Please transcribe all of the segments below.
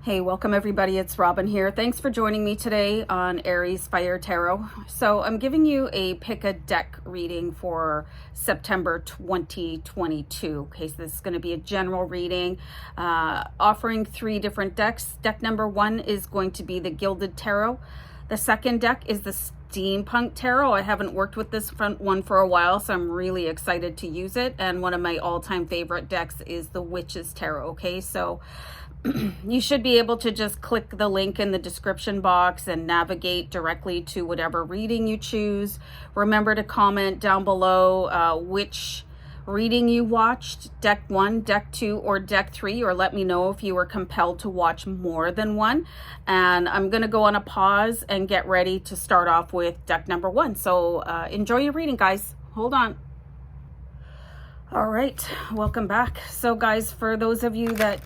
Hey, welcome everybody. It's Robin here. Thanks for joining me today on Aries Fire Tarot. So I'm giving you a pick a deck reading for September 2022. Okay, so this is going to be a general reading, offering 3 different decks. Deck number 1 is going to be the Gilded Tarot. The second deck is the Steampunk Tarot. I haven't worked with this front one for a while, so I'm really excited to use it. And one of my all-time favorite decks is the Witch's Tarot. Okay, so you should be able to just click the link in the description box and navigate directly to whatever reading you choose. Remember to comment down below which reading you watched, deck 1, deck 2, or deck 3, or let me know if you were compelled to watch more than one. And I'm going to go on a pause and get ready to start off with deck number 1. So enjoy your reading, guys. Hold on. All right, welcome back. So guys, for those of you that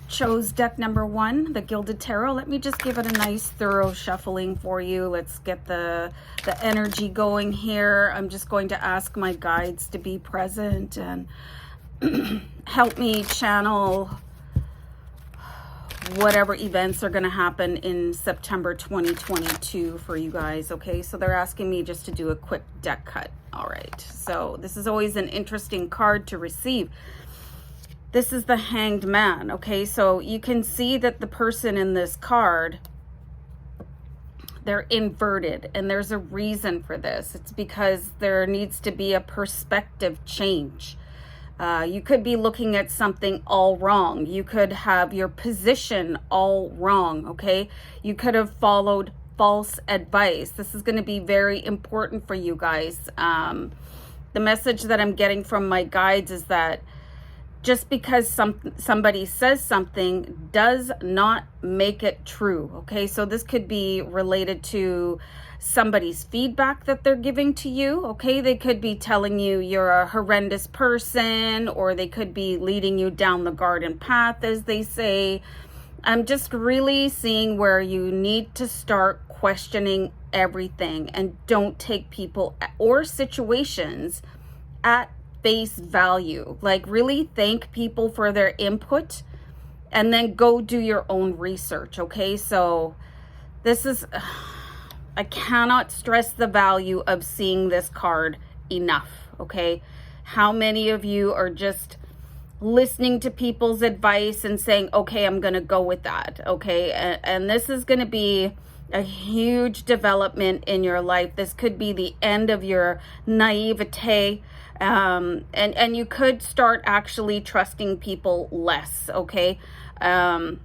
chose deck number 1, the Gilded Tarot, let me just give it a nice thorough shuffling for you. Let's get the energy going here. I'm just going to ask my guides to be present and help me channel whatever events are going to happen in September 2022 for you guys. Okay, so they're asking me just to do a quick deck cut. All right, so this is always an interesting card to receive. This is the Hanged Man, okay? So you can see that the person in this card, they're inverted, and there's a reason for this. It's because there needs to be a perspective change. You could be looking at something all wrong. You could have your position all wrong, okay? You could have followed false advice. This is going to be very important for you guys. The message that I'm getting from my guides is that just because somebody says something does not make it true, okay? So this could be related to somebody's feedback that they're giving to you, okay? They could be telling you you're a horrendous person, or they could be leading you down the garden path, as they say. I'm just really seeing where you need to start questioning everything and don't take people or situations at face value. Like, really thank people for their input and then go do your own research, okay? So this is, I cannot stress the value of seeing this card enough, okay? How many of you are just listening to people's advice and saying, okay, I'm gonna go with that, okay? And this is gonna be a huge development in your life. This could be the end of your naivete. And you could start actually trusting people less, okay? And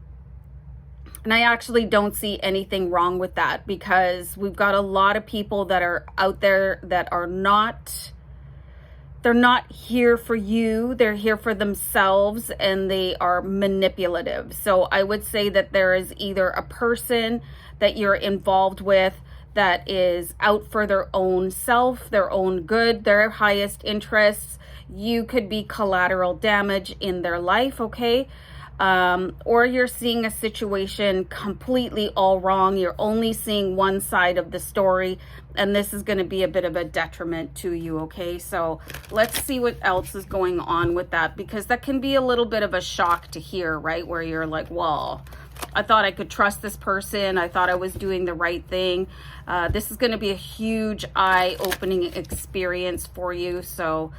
I actually don't see anything wrong with that, because we've got a lot of people that are out there that are not, they're not here for you. They're here for themselves, and they are manipulative. So I would say that there is either a person that you're involved with that is out for their own self, their own good, their highest interests. You could be collateral damage in their life, okay? Or you're seeing a situation completely all wrong. You're only seeing one side of the story, and this is going to be a bit of a detriment to you, okay? So let's see what else is going on with that, because that can be a little bit of a shock to hear, right? Where you're like, well, I thought I could trust this person. I thought I was doing the right thing. This is going to be a huge eye-opening experience for you. So,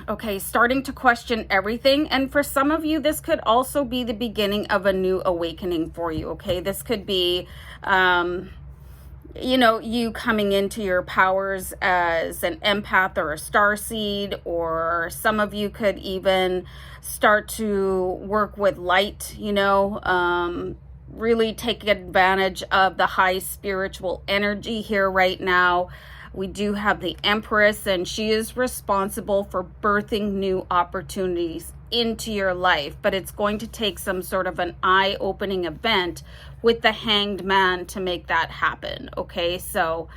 okay, starting to question everything. And for some of you, this could also be the beginning of a new awakening for you, okay? This could be, you know, you coming into your powers as an empath or a starseed, or some of you could even start to work with light, you know, really take advantage of the high spiritual energy here right now. We do have the Empress, and she is responsible for birthing new opportunities into your life, but it's going to take some sort of an eye-opening event with the Hanged Man to make that happen, okay? So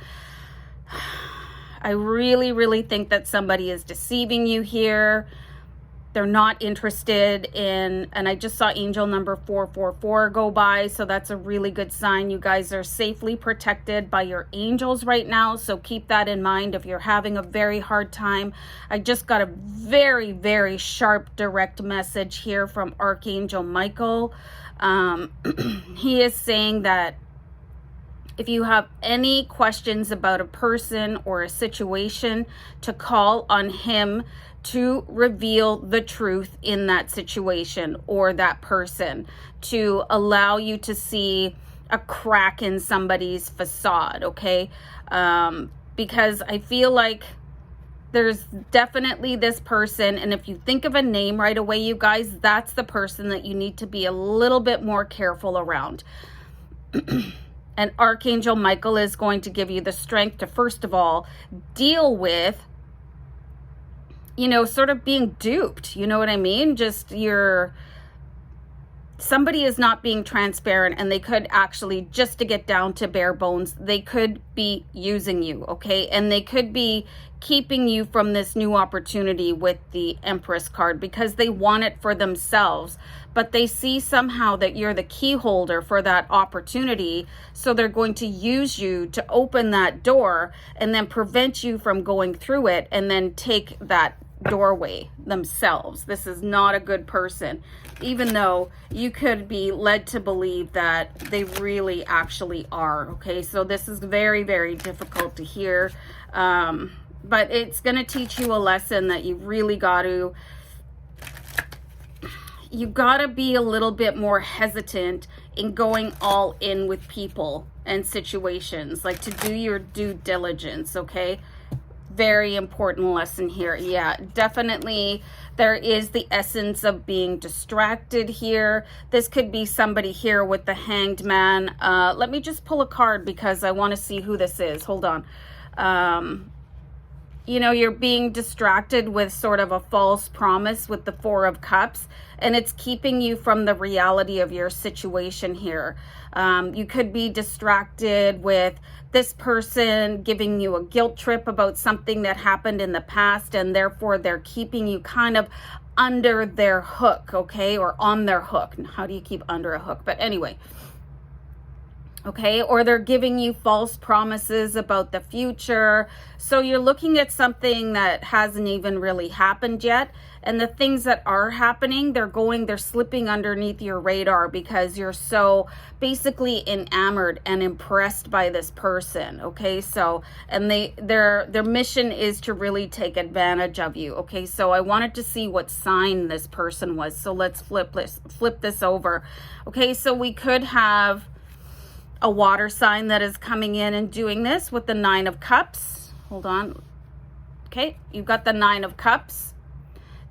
I really, really think that somebody is deceiving you here. They're not interested in, and I just saw angel number 444 go by, so that's a really good sign. You guys are safely protected by your angels right now, so keep that in mind if you're having a very hard time. I just got a very, very sharp, direct message here from Archangel Michael. He is saying that if you have any questions about a person or a situation, to call on him to reveal the truth in that situation or that person, to allow you to see a crack in somebody's facade, okay? Because I feel like there's definitely this person, and if you think of a name right away, you guys, that's the person that you need to be a little bit more careful around. And Archangel Michael is going to give you the strength to, first of all, deal with, you know, sort of being duped. You know what I mean? Just somebody is not being transparent, and they could actually, just to get down to bare bones, they could be using you, okay? And they could be keeping you from this new opportunity with the Empress card because they want it for themselves, but they see somehow that you're the key holder for that opportunity, so they're going to use you to open that door and then prevent you from going through it and then take that doorway themselves. This is not a good person, even though you could be led to believe that they really actually are, okay? So this is very, very difficult to hear, but it's going to teach you a lesson that you really got to be a little bit more hesitant in going all in with people and situations, like to do your due diligence, okay? Very important lesson here. Yeah, definitely there is the essence of being distracted here. This could be somebody here with the Hanged Man. Let me just pull a card because I want to see who this is. Hold on. You know, you're being distracted with sort of a false promise with the Four of Cups, and it's keeping you from the reality of your situation here. You could be distracted with this person giving you a guilt trip about something that happened in the past, and therefore they're keeping you kind of under their hook, okay? Or on their hook. How do you keep under a hook? But anyway, okay, or they're giving you false promises about the future. So you're looking at something that hasn't even really happened yet, and the things that are happening, they're slipping underneath your radar because you're so basically enamored and impressed by this person, okay? So, and their mission is to really take advantage of you, okay? So I wanted to see what sign this person was. So let's flip this over. Okay, so we could have a water sign that is coming in and doing this with the Nine of Cups. Hold on. Okay, you've got the Nine of Cups.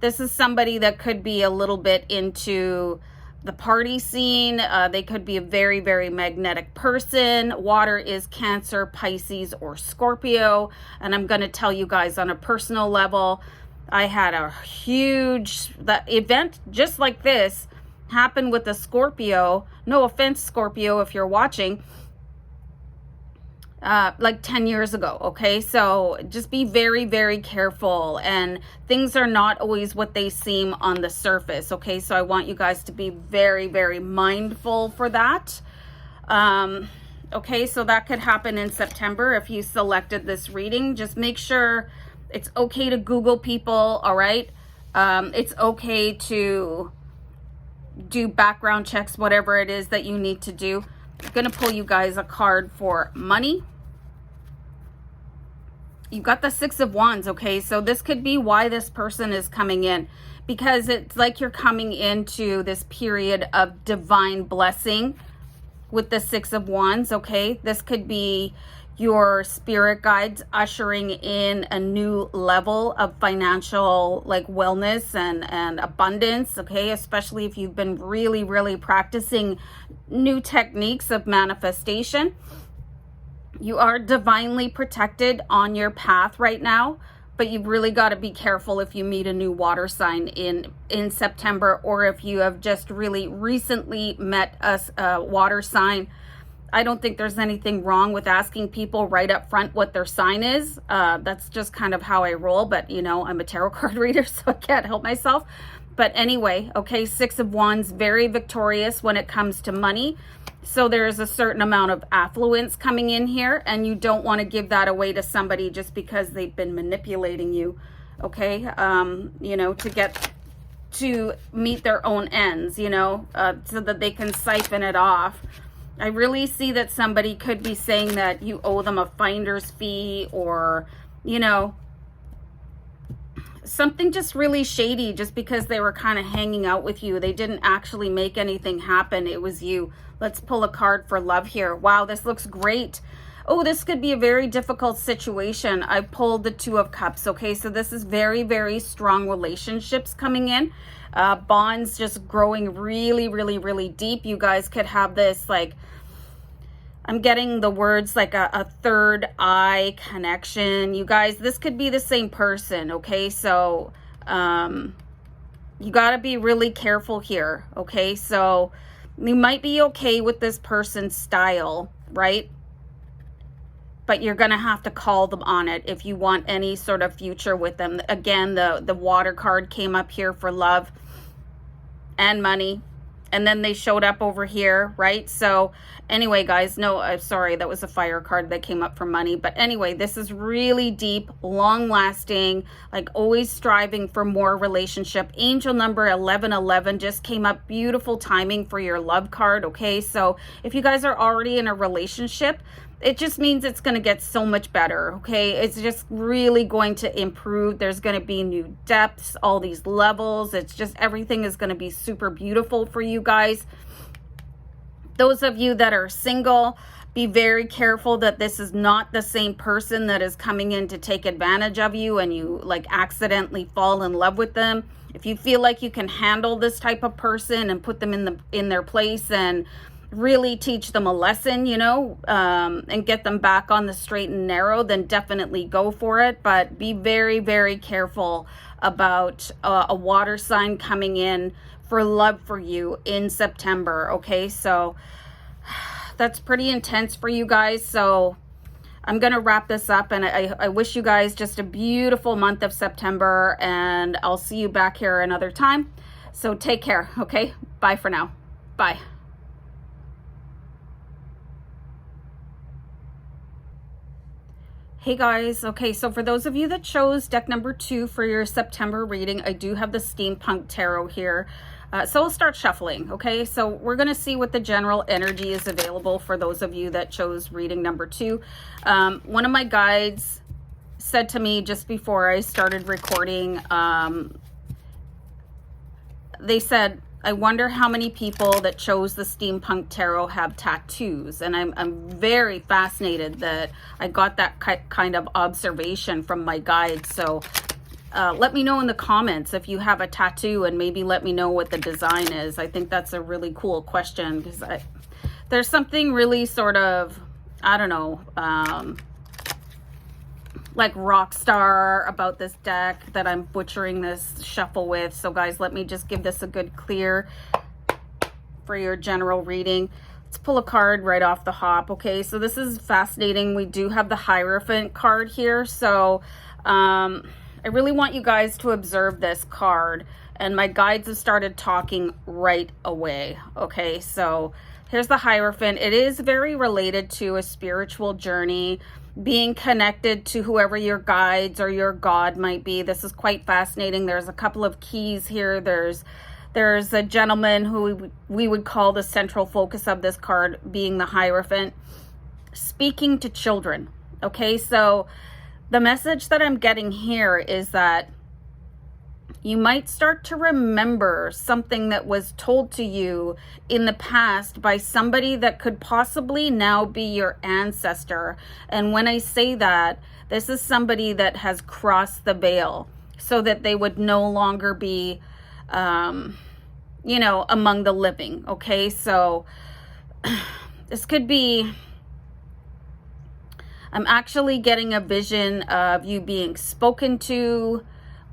This is somebody that could be a little bit into the party scene. They could be a very, very magnetic person. Water is Cancer, Pisces, or Scorpio. And I'm going to tell you guys on a personal level, I had a huge event just like this happened with a Scorpio. No offense, Scorpio, if you're watching. Like 10 years ago, okay? So just be very, very careful, and things are not always what they seem on the surface, okay? So I want you guys to be very, very mindful for that. Okay, so that could happen in September if you selected this reading. Just make sure it's okay to Google people, all right? It's okay to do background checks, whatever it is that you need to do. I'm going to pull you guys a card for money. You've got the Six of Wands, okay? So this could be why this person is coming in, because it's like you're coming into this period of divine blessing with the Six of Wands, okay? This could be your spirit guides ushering in a new level of financial like wellness and abundance, okay? Especially if you've been really, really practicing new techniques of manifestation. You are divinely protected on your path right now, but you've really got to be careful if you meet a new water sign in September, or if you have just really recently met a water sign. I don't think there's anything wrong with asking people right up front what their sign is. That's just kind of how I roll, but you know, I'm a tarot card reader, so I can't help myself. But anyway, okay, Six of Wands, very victorious when it comes to money. So there's a certain amount of affluence coming in here, and you don't want to give that away to somebody just because they've been manipulating you, okay? You know, to meet their own ends, you know, so that they can siphon it off. I really see that somebody could be saying that you owe them a finder's fee, or, you know, something just really shady just because they were kind of hanging out with you. They didn't actually make anything happen. It was you. Let's pull a card for love here. Wow, this looks great. Oh, this could be a very difficult situation. I pulled the Two of Cups. Okay, so this is very, very strong relationships coming in. Bonds just growing really, really, really deep. You guys could have this, like, I'm getting the words like a third eye connection. You guys, this could be the same person, okay? So you got to be really careful here, okay? So you might be okay with this person's style, right? But you're going to have to call them on it if you want any sort of future with them. Again, the water card came up here for love and money. And then they showed up over here, right? So anyway, guys, no, sorry, that was a fire card that came up for money. But anyway, this is really deep, long lasting, like always striving for more relationship. Angel number 1111 just came up. Beautiful timing for your love card, okay? So if you guys are already in a relationship, it just means it's going to get so much better, okay? It's just really going to improve. There's going to be new depths, all these levels. It's just everything is going to be super beautiful for you guys. Those of you that are single, be very careful that this is not the same person that is coming in to take advantage of you and you like accidentally fall in love with them. If you feel like you can handle this type of person and put them in their place and really teach them a lesson, you know, and get them back on the straight and narrow, then definitely go for it. But be very, very careful about a water sign coming in for love for you in September, okay? So that's pretty intense for you guys. So I'm going to wrap this up, and I wish you guys just a beautiful month of September, and I'll see you back here another time. So take care, okay? Bye for now. Bye. Hey guys, okay, so for those of you that chose deck number 2 for your September reading, I do have the Steampunk Tarot here. So I'll start shuffling, okay? So we're going to see what the general energy is available for those of you that chose reading number 2. One of my guides said to me just before I started recording, they said, I wonder how many people that chose the Steampunk Tarot have tattoos. And I'm very fascinated that I got that kind of observation from my guide. So let me know in the comments if you have a tattoo, and maybe let me know what the design is. I think that's a really cool question, because there's something really sort of, I don't know, like rock star about this deck that I'm butchering this shuffle with. So guys, let me just give this a good clear for your general reading. Let's pull a card right off the hop. Okay, so this is fascinating. We do have the Hierophant card here. So I really want you guys to observe this card, and my guides have started talking right away. Okay, so here's the Hierophant. It is very related to a spiritual journey, being connected to whoever your guides or your God might be. This is quite fascinating. There's a couple of keys here. There's a gentleman who we would call the central focus of this card, being the Hierophant, speaking to children. Okay, so the message that I'm getting here is that you might start to remember something that was told to you in the past by somebody that could possibly now be your ancestor. And when I say that, this is somebody that has crossed the veil so that they would no longer be, you know, among the living. Okay, so this could be, I'm actually getting a vision of you being spoken to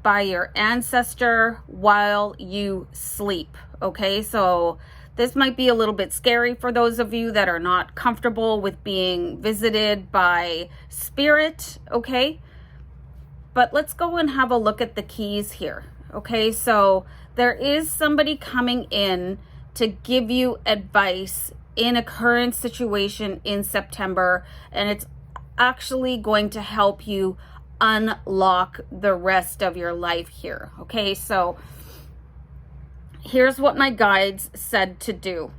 by your ancestor while you sleep. Okay, so This might be a little bit scary for those of you that are not comfortable with being visited by spirit, okay? But let's go and have a look at the keys here, okay? So there is somebody coming in to give you advice in a current situation in September, and it's actually going to help you unlock the rest of your life here, okay? So here's what my guides said to do.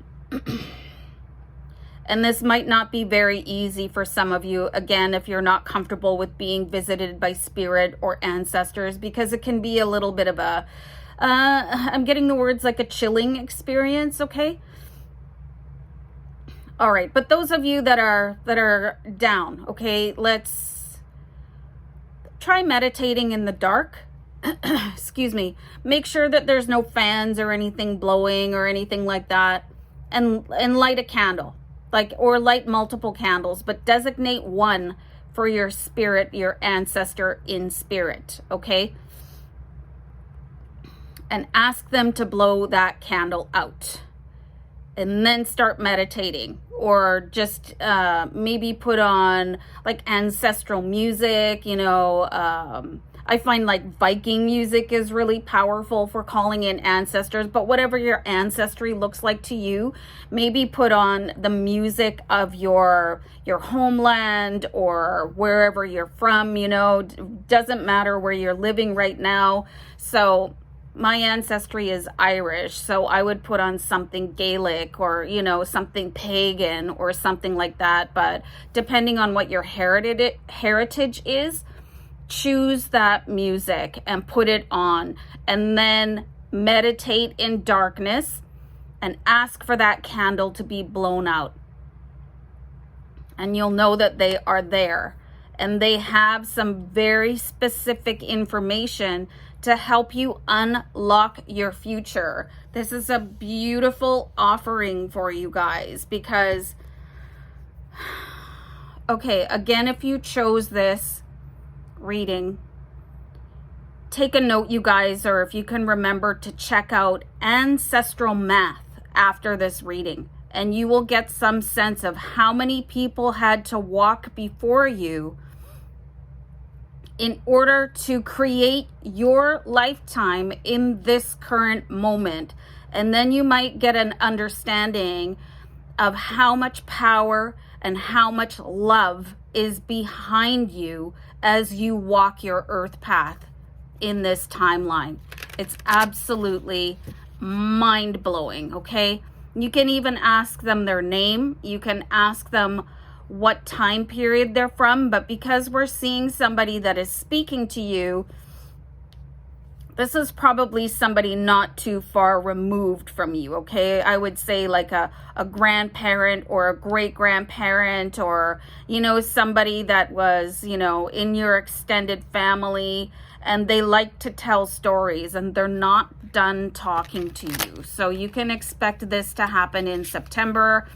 And this might not be very easy for some of you, again, if you're not comfortable with being visited by spirit or ancestors, because it can be a little bit of a, I'm getting the words like a chilling experience, okay? All right, but those of you that are down, okay, let's try meditating in the dark. Excuse me. Make sure that there's no fans or anything blowing or anything like that, and light a candle, or light multiple candles, but designate one for your spirit, your ancestor in spirit, okay? And ask them to blow that candle out, and then start meditating, or just maybe put on like ancestral music, you know. I find like Viking music is really powerful for calling in ancestors, but whatever your ancestry looks like to you, maybe put on the music of your homeland or wherever you're from, you know. Doesn't matter where you're living right now. So my ancestry is Irish, so I would put on something Gaelic or, you know, something pagan or something like that. But depending on what your heritage is, choose that music and put it on, and then meditate in darkness and ask for that candle to be blown out. And you'll know that they are there, and they have some very specific information to help you unlock your future. This is a beautiful offering for you guys, because, okay, again, if you chose this reading, take a note, you guys, or if you can remember to check out ancestral math after this reading, and you will get some sense of how many people had to walk before you in order to create your lifetime in this current moment. And then you might get an understanding of how much power and how much love is behind you as you walk your earth path in this timeline. It's absolutely mind-blowing, okay? You can even ask them their name. You can ask them what time period they're from, but because we're seeing somebody that is speaking to you, this is probably somebody not too far removed from you, okay? I would say like a grandparent or a great-grandparent, or, you know, somebody that was, you know, in your extended family, and they like to tell stories and they're not done talking to you. So you can expect this to happen in September.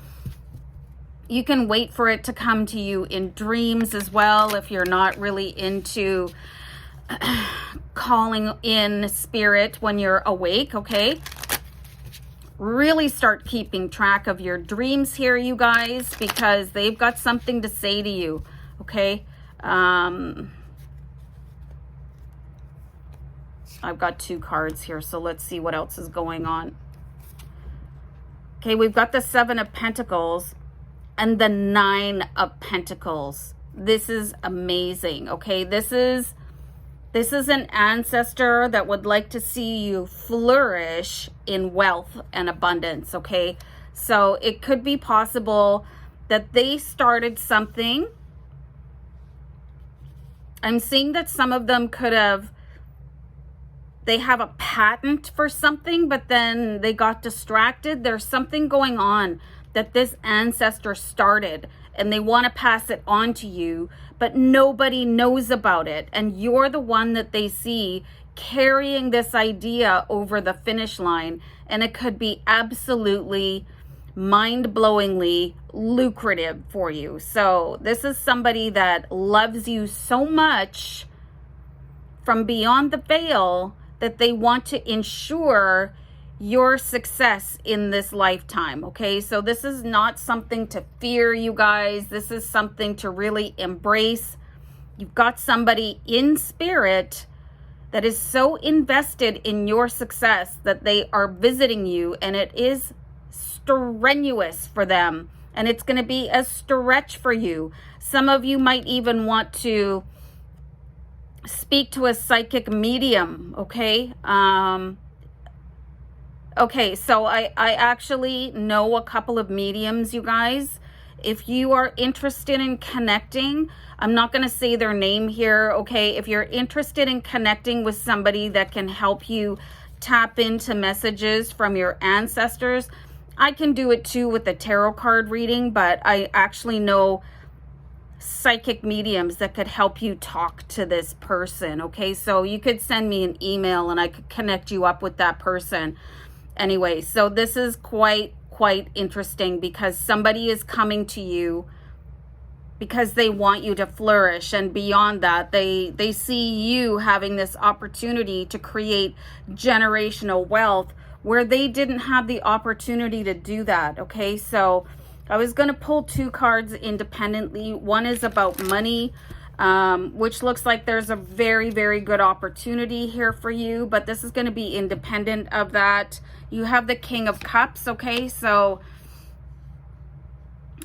You can wait for it to come to you in dreams as well, if you're not really into calling in spirit when you're awake, okay? Really start keeping track of your dreams here, you guys, because they've got something to say to you, okay? I've got two cards here, so let's see what else is going on. Okay, we've got the Seven of Pentacles and the Nine of Pentacles. This is amazing, okay? This is an ancestor that would like to see you flourish in wealth and abundance, okay? So it could be possible that they started something. I'm seeing that some of them they have a patent for something, but then they got distracted. There's something going on that this ancestor started, and they want to pass it on to you, but nobody knows about it. And you're the one that they see carrying this idea over the finish line. And it could be absolutely mind-blowingly lucrative for you. So this is somebody that loves you so much from beyond the veil that they want to ensure your success in this lifetime, okay? So this is not something to fear, you guys. This is something to really embrace. You've got somebody in spirit that is so invested in your success that they are visiting you, and it is strenuous for them, and it's going to be a stretch for you. Some of you might even want to speak to a psychic medium, okay? Okay, so I actually know a couple of mediums, you guys. If you are interested in connecting, I'm not going to say their name here, okay? If you're interested in connecting with somebody that can help you tap into messages from your ancestors, I can do it too with the tarot card reading, but I actually know psychic mediums that could help you talk to this person, okay? So you could send me an email and I could connect you up with that person. Anyway, so this is quite interesting because somebody is coming to you because they want you to flourish, and beyond that, they see you having this opportunity to create generational wealth where they didn't have the opportunity to do that, okay? So I was going to pull 2 cards independently. One is about money, which looks like there's a very good opportunity here for you, but this is going to be independent of that. You have the King of Cups, okay? So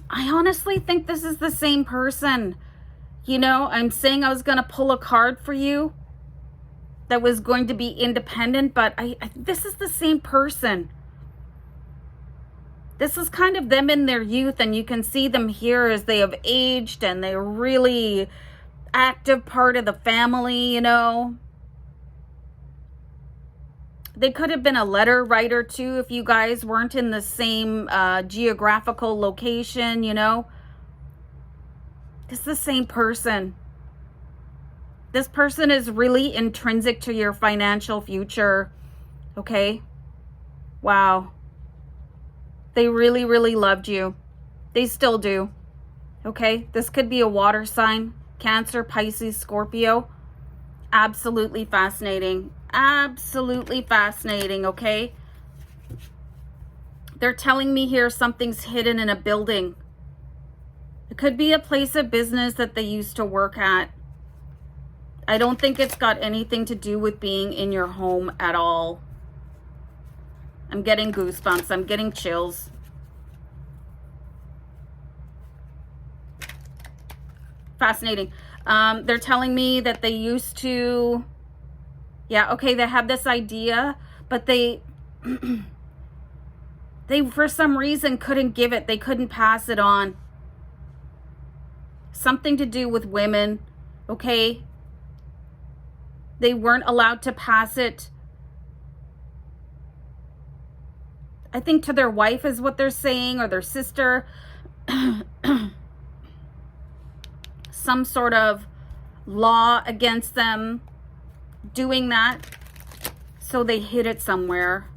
I honestly think this is the same person. You know, I'm saying I was going to pull a card for you that was going to be independent, but this is the same person. This is kind of them in their youth, and you can see them here as they have aged and they're really active part of the family, you know. They could have been a letter writer too if you guys weren't in the same geographical location, you know. It's the same person. This person is really intrinsic to your financial future, okay? Wow. They really loved you. They still do, okay? This could be a water sign, Cancer, Pisces, Scorpio. Absolutely fascinating. Absolutely fascinating, okay? They're telling me here something's hidden in a building. It could be a place of business that they used to work at. I don't think it's got anything to do with being in your home at all. I'm getting goosebumps. I'm getting chills. Fascinating. They're telling me that they used to, yeah, okay, they had this idea, but they for some reason couldn't give it. They couldn't pass it on. Something to do with women, okay? They weren't allowed to pass it, I think, to their wife is what they're saying, or their sister. Some sort of law against them doing that, so they hid it somewhere.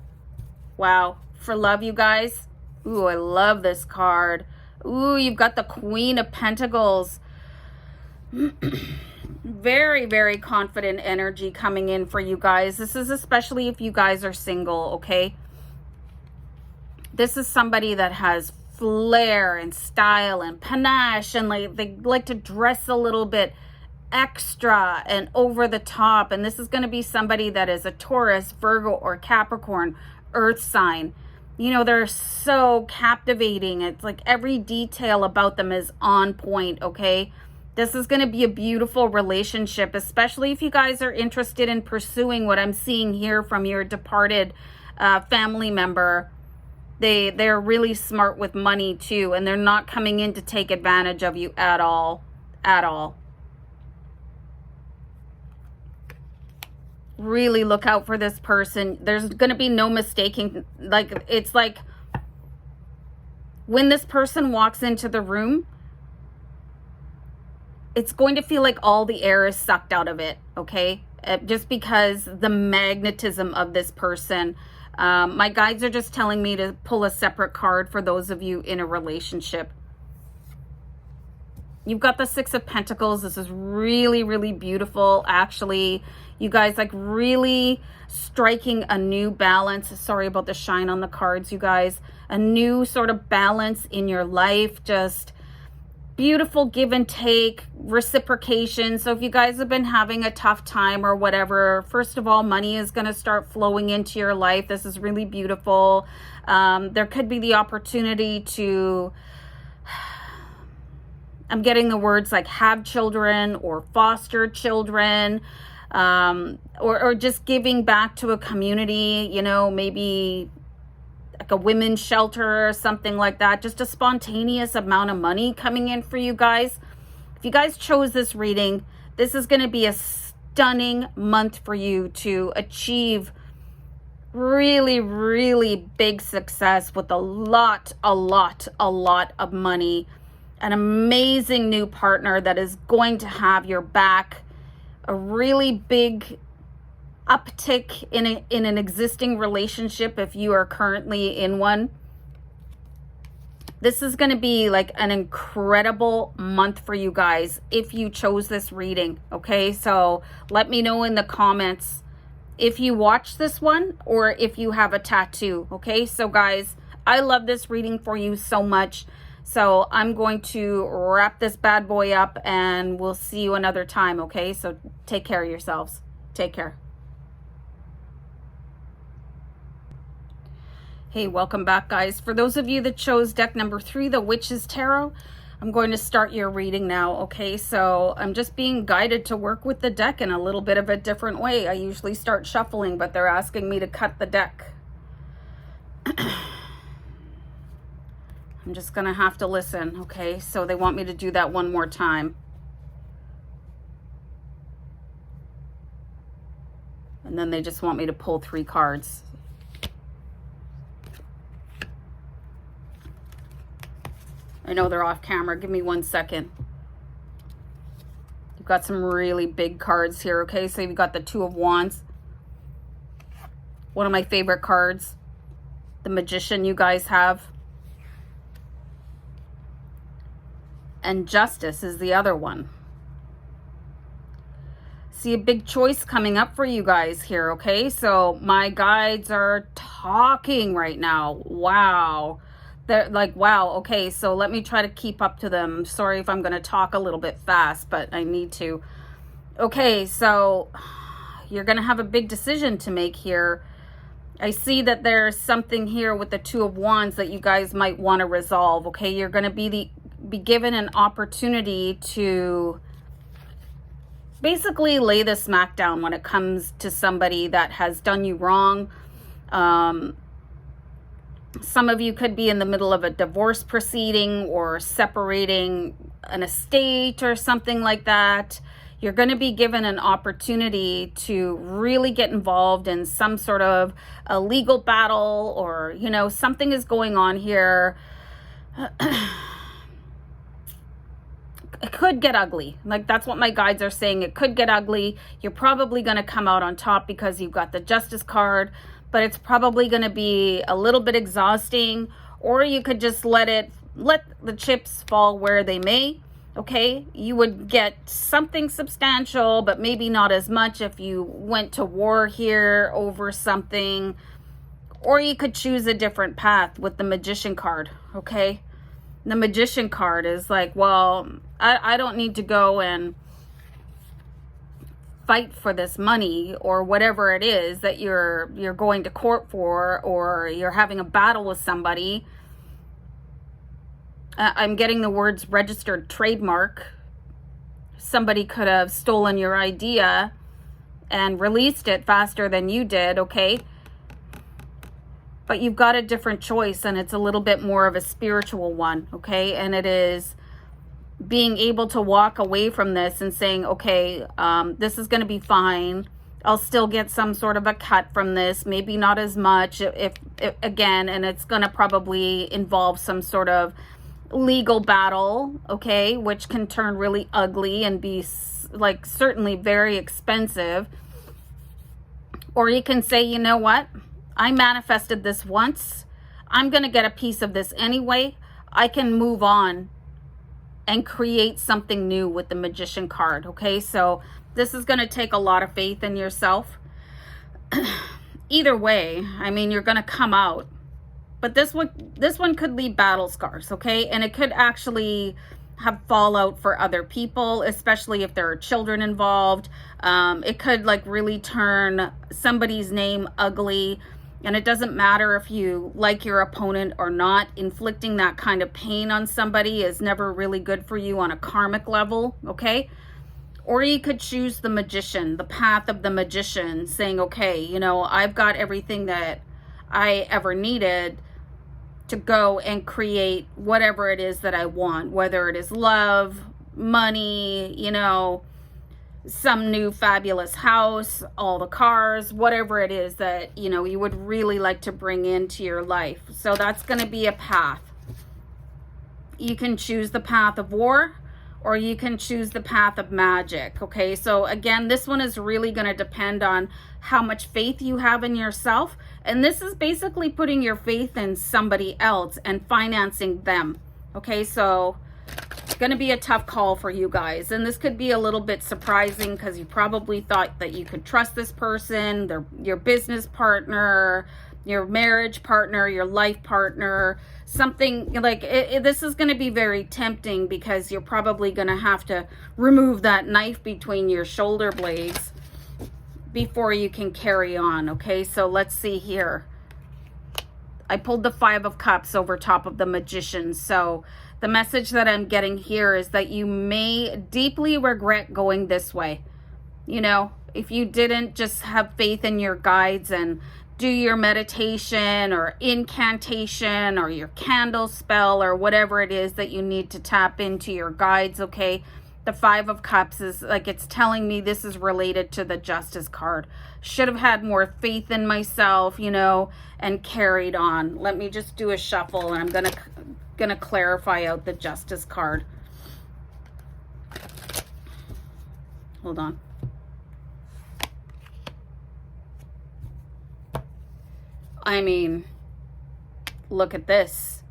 Wow. For love, you guys. Ooh, I love this card. Ooh, you've got the Queen of Pentacles. Very confident energy coming in for you guys. This is especially if you guys are single, okay? This is somebody that has flair and style and panache, and like they like to dress a little bit extra and over the top. And this is going to be somebody that is a Taurus, Virgo, or Capricorn earth sign. You know, they're so captivating. It's like every detail about them is on point, okay? This is going to be a beautiful relationship, especially if you guys are interested in pursuing what I'm seeing here from your departed family member. They're really smart with money too, and they're not coming in to take advantage of you at all. At all. Really look out for this person. There's going to be no mistaking. Like, it's like when this person walks into the room, it's going to feel like all the air is sucked out of it, okay? Just because the magnetism of this person. My guides are just telling me to pull a separate card for those of you in a relationship. You've got the Six of Pentacles. This is really beautiful. Actually, You guys, like, really striking a new balance. Sorry about the shine on the cards, you guys. A new sort of balance in your life. Just beautiful give and take, reciprocation. So if you guys have been having a tough time or whatever, first of all, money is going to start flowing into your life. This is really beautiful. There could be the opportunity to, I'm getting the words like have children or foster children, or just giving back to a community, you know, maybe like a women's shelter or something like that. Just a spontaneous amount of money coming in for you guys. If you guys chose this reading, this is going to be a stunning month for you to achieve really, really big success with a lot of money. An amazing new partner that is going to have your back. A really big uptick in an existing relationship if you are currently in one. This is going to be like an incredible month for you guys if you chose this reading, okay? So let me know in the comments if you watch this one or if you have a tattoo, okay? So guys, I love this reading for you so much. So I'm going to wrap this bad boy up and we'll see you another time, okay? So take care of yourselves. Take care. Hey, welcome back, guys. For those of you that chose deck number 3, the Witch's Tarot, I'm going to start your reading now, okay? So I'm just being guided to work with the deck in a little bit of a different way. I usually start shuffling, but they're asking me to cut the deck. I'm just gonna have to listen, okay? So they want me to do that one more time. And then they just want me to pull 3 cards. I know they're off camera. Give me 1 second. You've got some really big cards here, okay? So you've got the 2 of Wands. One of my favorite cards. The Magician you guys have. And Justice is the other one. See a big choice coming up for you guys here, okay? So my guides are talking right now. Wow. They're like, wow, okay, so let me try to keep up to them. Sorry if I'm going to talk a little bit fast, but I need to. Okay, so you're going to have a big decision to make here. I see that there's something here with the 2 of Wands that you guys might want to resolve, okay? You're going to be given an opportunity to basically lay the smack down when it comes to somebody that has done you wrong. Some of you could be in the middle of a divorce proceeding or separating an estate or something like that. You're going to be given an opportunity to really get involved in some sort of a legal battle, or, you know, something is going on here. It could get ugly. Like, that's what my guides are saying. It could get ugly. You're probably going to come out on top because you've got the Justice card, but it's probably going to be a little bit exhausting, or you could just let the chips fall where they may. Okay, you would get something substantial, but maybe not as much if you went to war here over something, or you could choose a different path with the Magician card. Okay, the Magician card is like, well, I don't need to go and fight for this money or whatever it is that you're going to court for, or you're having a battle with somebody. I'm getting the words registered trademark. Somebody could have stolen your idea and released it faster than you did, okay? But you've got a different choice, and it's a little bit more of a spiritual one, okay? And it is being able to walk away from this and saying, okay, this is going to be fine. I'll still get some sort of a cut from this, maybe not as much if again, and it's going to probably involve some sort of legal battle, okay, which can turn really ugly and be like certainly very expensive. Or you can say, you know what, I manifested this once, I'm going to get a piece of this anyway, I can move on and create something new with the Magician card. Okay, so this is going to take a lot of faith in yourself. Either way, I mean, you're going to come out, but this one could leave battle scars. Okay, and it could actually have fallout for other people, especially if there are children involved. It could like really turn somebody's name ugly. And it doesn't matter if you like your opponent or not. Inflicting that kind of pain on somebody is never really good for you on a karmic level, okay? Or you could choose the Magician, the path of the Magician, saying, okay, you know, I've got everything that I ever needed to go and create whatever it is that I want, whether it is love, money, you know, some new fabulous house, all the cars, whatever it is that, you know, you would really like to bring into your life. So that's going to be a path. You can choose the path of war, or you can choose the path of magic. Okay, so again, this one is really going to depend on how much faith you have in yourself. And this is basically putting your faith in somebody else and financing them. Okay, so it's going to be a tough call for you guys. And this could be a little bit surprising because you probably thought that you could trust this person, your business partner, your marriage partner, your life partner, something like this is going to be very tempting because you're probably going to have to remove that knife between your shoulder blades before you can carry on. Okay, so let's see here. I pulled the 5 of Cups over top of the Magician. So the message that I'm getting here is that you may deeply regret going this way. You know, if you didn't just have faith in your guides and do your meditation or incantation or your candle spell or whatever it is that you need to tap into your guides, okay? The 5 of Cups is like, it's telling me this is related to the Justice card. Should have had more faith in myself, you know, and carried on. Let me just do a shuffle, and I'm gonna clarify out the Justice card. Hold on. I mean, look at this.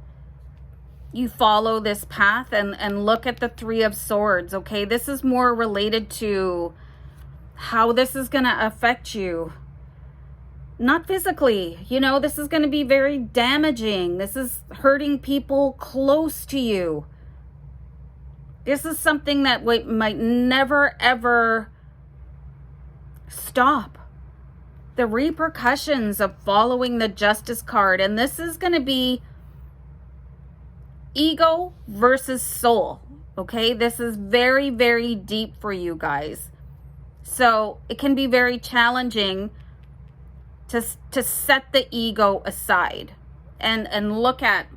You follow this path and look at the 3 of Swords, okay? This is more related to how this is going to affect you. Not physically, you know, this is going to be very damaging. This is hurting people close to you. This is something that might never, ever stop. The repercussions of following the Justice card. And this is going to be ego versus soul. Okay, this is very, very deep for you guys. So it can be very challenging to set the ego aside and look at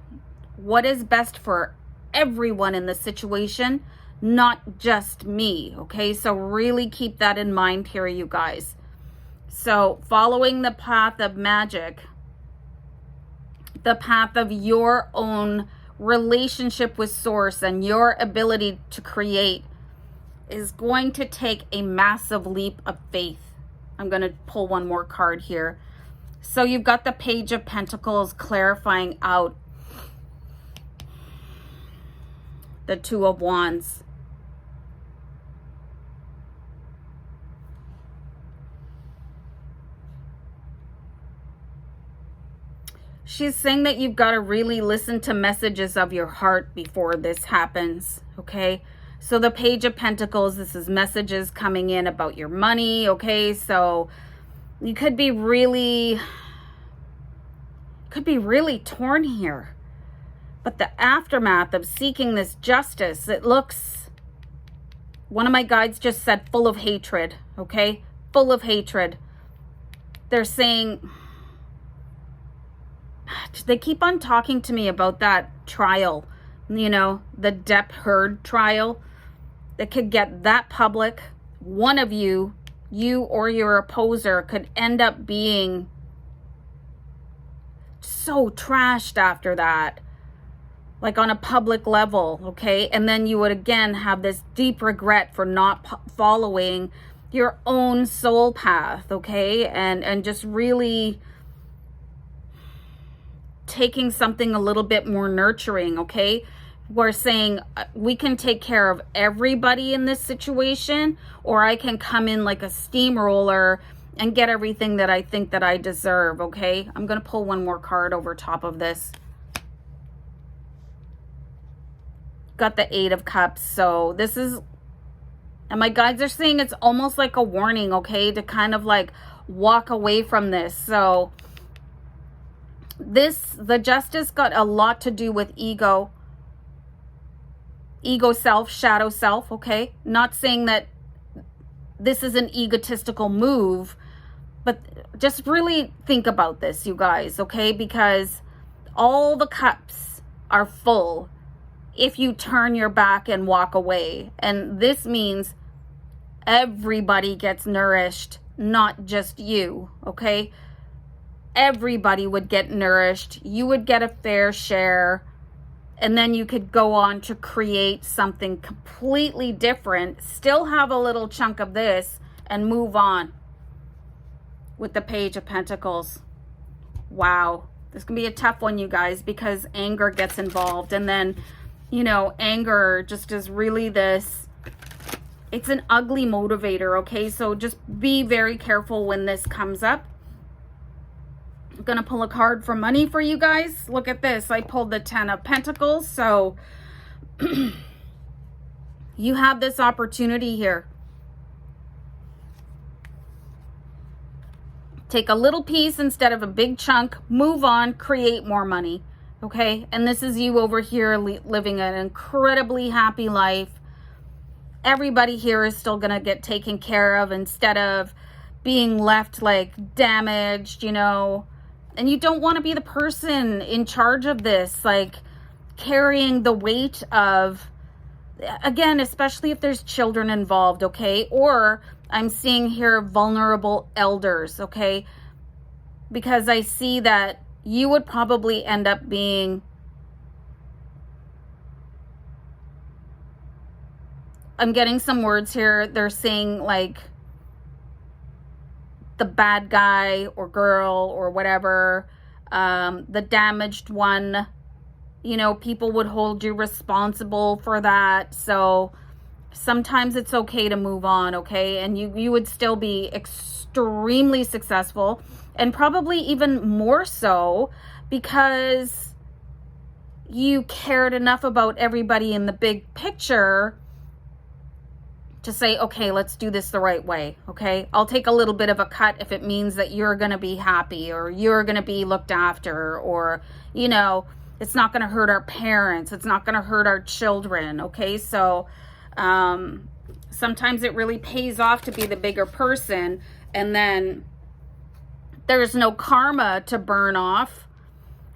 what is best for everyone in the situation, not just me. Okay, so really keep that in mind here, you guys. So following the path of magic, the path of your own relationship with Source and your ability to create is going to take a massive leap of faith. I'm going to pull one more card here. So you've got the Page of Pentacles clarifying out the 2 of Wands. She's saying that you've got to really listen to messages of your heart before this happens, okay? So the Page of Pentacles, this is messages coming in about your money, okay? So you could be really torn here. But the aftermath of seeking this justice, it looks, one of my guides just said full of hatred, okay? Full of hatred. They're saying, they keep on talking to me about that trial, you know, the Depp Heard trial that could get that public. One of you or your opposer could end up being so trashed after that, like on a public level, okay? And then you would again have this deep regret for not following your own soul path, okay? And just really taking something a little bit more nurturing, okay? We're saying we can take care of everybody in this situation, or I can come in like a steamroller and get everything that I think that I deserve, okay? I'm going to pull one more card over top of this. Got the Eight of Cups. So this is, and my guides are saying it's almost like a warning, okay, to kind of like walk away from this. So the Justice got a lot to do with ego self, shadow self, okay? Not saying that this is an egotistical move, but just really think about this, you guys, okay? Because all the cups are full if you turn your back and walk away. And this means everybody gets nourished, not just you, okay? Everybody would get nourished. You would get a fair share. And then you could go on to create something completely different, still have a little chunk of this, and move on with the Page of Pentacles. Wow. This can be a tough one, you guys, because anger gets involved. And then, you know, anger just is really this, it's an ugly motivator, okay? So just be very careful when this comes up. I'm going to pull a card for money for you guys. Look at this. I pulled the Ten of Pentacles. So you have this opportunity here. Take a little piece instead of a big chunk. Move on. Create more money. Okay? And this is you over here living an incredibly happy life. Everybody here is still going to get taken care of instead of being left like damaged, you know. And you don't want to be the person in charge of this, like carrying the weight of, again, especially if there's children involved, okay? Or I'm seeing here vulnerable elders, okay? Because I see that you would probably end up being, I'm getting some words here. They're saying like the bad guy or girl or whatever, the damaged one, you know, people would hold you responsible for that. So sometimes it's okay to move on, okay? And you would still be extremely successful, and probably even more so because you cared enough about everybody in the big picture to say, okay, let's do this the right way, okay? I'll take a little bit of a cut if it means that you're going to be happy or you're going to be looked after, or, you know, it's not going to hurt our parents. It's not going to hurt our children, okay? So sometimes it really pays off to be the bigger person, and then there's no karma to burn off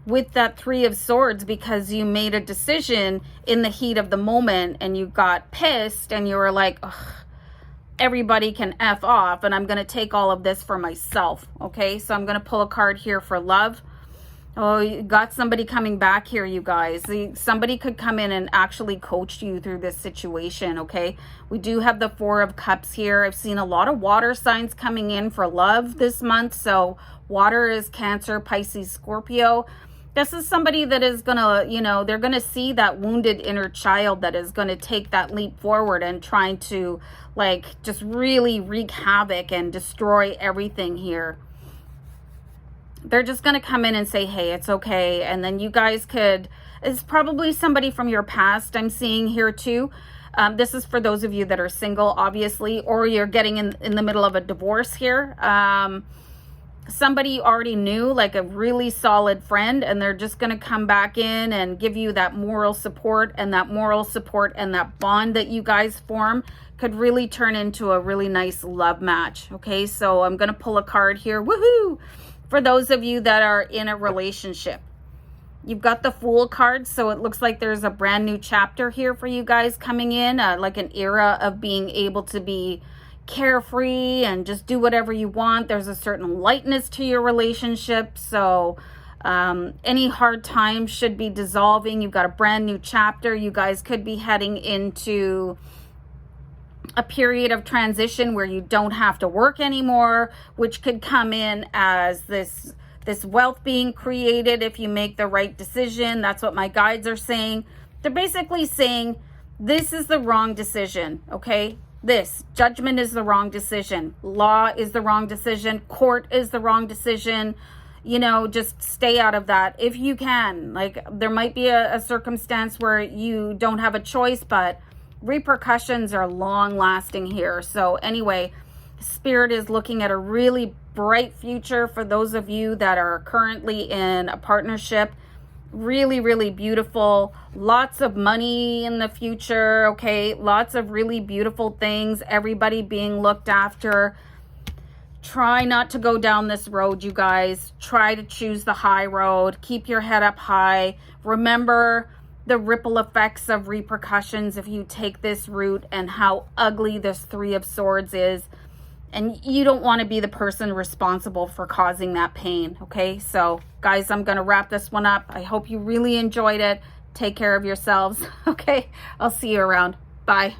with that Three of Swords because you made a decision in the heat of the moment and you got pissed and you were like, ugh, everybody can F off and I'm going to take all of this for myself. Okay, so I'm going to pull a card here for love. Oh, you got somebody coming back here, you guys. Somebody could come in and actually coach you through this situation, okay? We do have the Four of Cups here. I've seen a lot of water signs coming in for love this month. So water is Cancer, Pisces, Scorpio. This is somebody that is going to, you know, they're going to see that wounded inner child that is going to take that leap forward and trying to, like, just really wreak havoc and destroy everything here. They're just going to come in and say, hey, it's okay. And then you guys could, it's probably somebody from your past I'm seeing here too. This is for those of you that are single, obviously, or you're getting in the middle of a divorce here. Somebody you already knew, like a really solid friend, and they're just going to come back in and give you that moral support, and that moral support and that bond that you guys form could really turn into a really nice love match. Okay, so I'm going to pull a card here. Woohoo! For those of you that are in a relationship. You've got the Fool card, so it looks like there's a brand new chapter here for you guys coming in, like an era of being able to be carefree and just do whatever you want. There's a certain lightness to your relationship, so any hard times should be dissolving. You've got a brand new chapter. You guys could be heading into a period of transition where you don't have to work anymore, which could come in as this wealth being created if you make the right decision. That's what my guides are saying. They're basically saying this is the wrong decision, okay? This judgment is the wrong decision. Law is the wrong decision. Court is the wrong decision. You know, just stay out of that if you can. Like, there might be a circumstance where you don't have a choice, but repercussions are long lasting here. So anyway, Spirit is looking at a really bright future for those of you that are currently in a partnership. Really, really beautiful. Lots of money in the future, okay? Lots of really beautiful things. Everybody being looked after. Try not to go down this road, you guys. Try to choose the high road. Keep your head up high. Remember the ripple effects of repercussions if you take this route, and how ugly this Three of Swords is. And you don't want to be the person responsible for causing that pain, okay? So, guys, I'm going to wrap this one up. I hope you really enjoyed it. Take care of yourselves, okay? I'll see you around. Bye.